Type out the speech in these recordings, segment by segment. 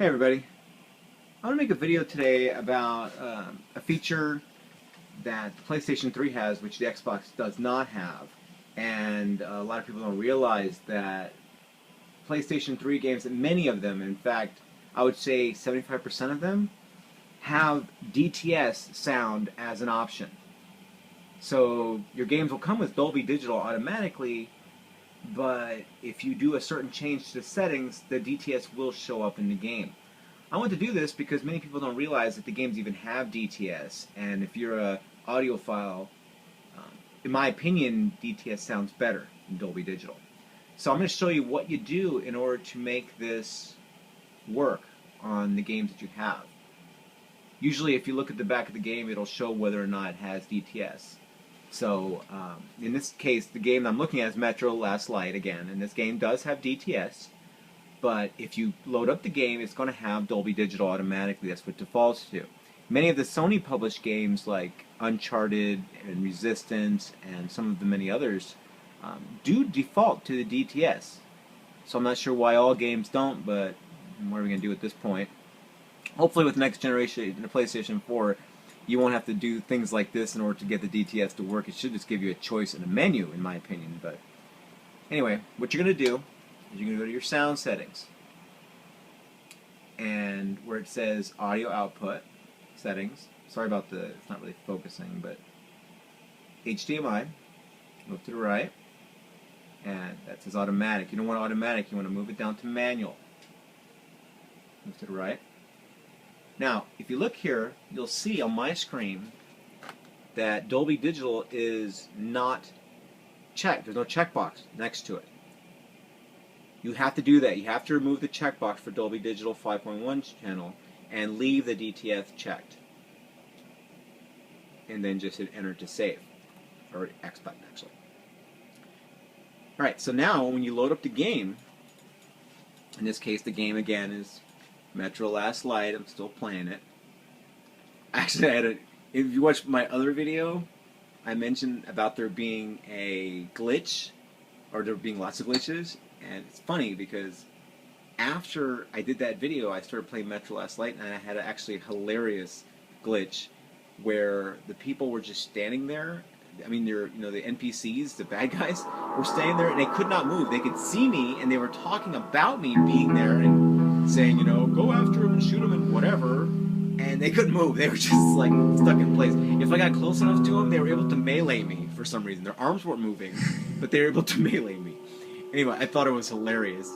Hey everybody, I want to make a video today about a feature that the PlayStation 3 has which the Xbox does not have, and a lot of people don't realize that PlayStation 3 games, many of them, in fact I would say 75% of them, have DTS sound as an option. So your games will come with Dolby Digital automatically, but if you do a certain change to the settings, the DTS will show up in the game. I want to do this because many people don't realize that the games even have DTS, and if you're a audiophile, in my opinion, DTS sounds better than Dolby Digital. So I'm going to show you what you do in order to make this work on the games that you have. Usually if you look at the back of the game, it'll show whether or not it has DTS. So in this case, the game I'm looking at is Metro Last Light again, and this game does have DTS. But if you load up the game, it's going to have Dolby Digital automatically. That's what it defaults to. Many of the Sony published games like Uncharted and Resistance and some of the many others do default to the DTS. So I'm not sure why all games don't, but what are we going to do at this point? Hopefully with next generation, the PlayStation 4, you won't have to do things like this in order to get the DTS to work. It should just give you a choice in a menu, in my opinion. But anyway, what you're going to do is you're going to go to your sound settings, and where it says audio output settings, sorry about it's not really focusing, but HDMI, move to the right, and that says automatic. You don't want automatic, you want to move it down to manual. Move to the right. Now, if you look here, you'll see on my screen that Dolby Digital is not checked. There's no checkbox next to it. You have to do that. You have to remove the checkbox for Dolby Digital 5.1 channel and leave the DTS checked. And then just hit enter to save. Or X button, actually. Alright, so now when you load up the game, in this case the game again is Metro Last Light. I'm still playing it. Actually, if you watch my other video, I mentioned about there being a glitch, or there being lots of glitches, and it's funny because after I did that video, I started playing Metro Last Light, and I had actually a hilarious glitch where the people were just standing there. I mean, the NPCs, the bad guys, were standing there and they could not move. They could see me, and they were talking about me being there and saying, go after him and shoot him and whatever, and they couldn't move. They were just like stuck in place. If I got close enough to them, they were able to melee me for some reason. Their arms weren't moving, but they were able to melee me. Anyway, I thought it was hilarious.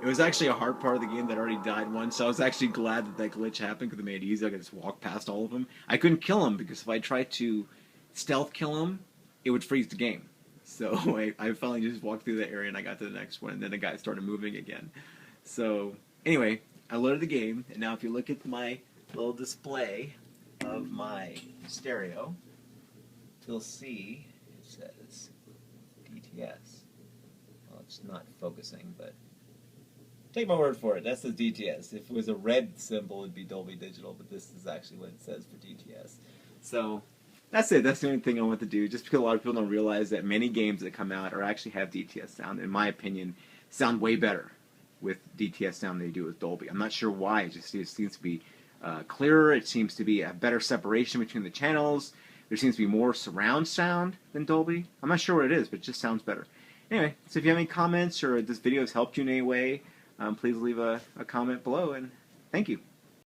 It was actually a hard part of the game that I already died once, so I was actually glad that that glitch happened because it made it easy. I could just walk past all of them. I couldn't kill them because if I tried to stealth kill them, it would freeze the game. So I finally just walked through that area and I got to the next one, and then the guy started moving again. So anyway, I loaded the game, and now if you look at my little display of my stereo, you'll see it says DTS. Well, it's not focusing, but take my word for it, that says DTS. If it was a red symbol, it'd be Dolby Digital, but this is actually what it says for DTS. So that's it. That's the only thing I want to do, just because a lot of people don't realize that many games that come out or actually have DTS sound, in my opinion, sound way better with DTS sound than they do with Dolby. I'm not sure why. It seems to be clearer. It seems to be a better separation between the channels. There seems to be more surround sound than Dolby. I'm not sure what it is, but it just sounds better. Anyway, so if you have any comments or this video has helped you in any way, please leave a comment below, and thank you.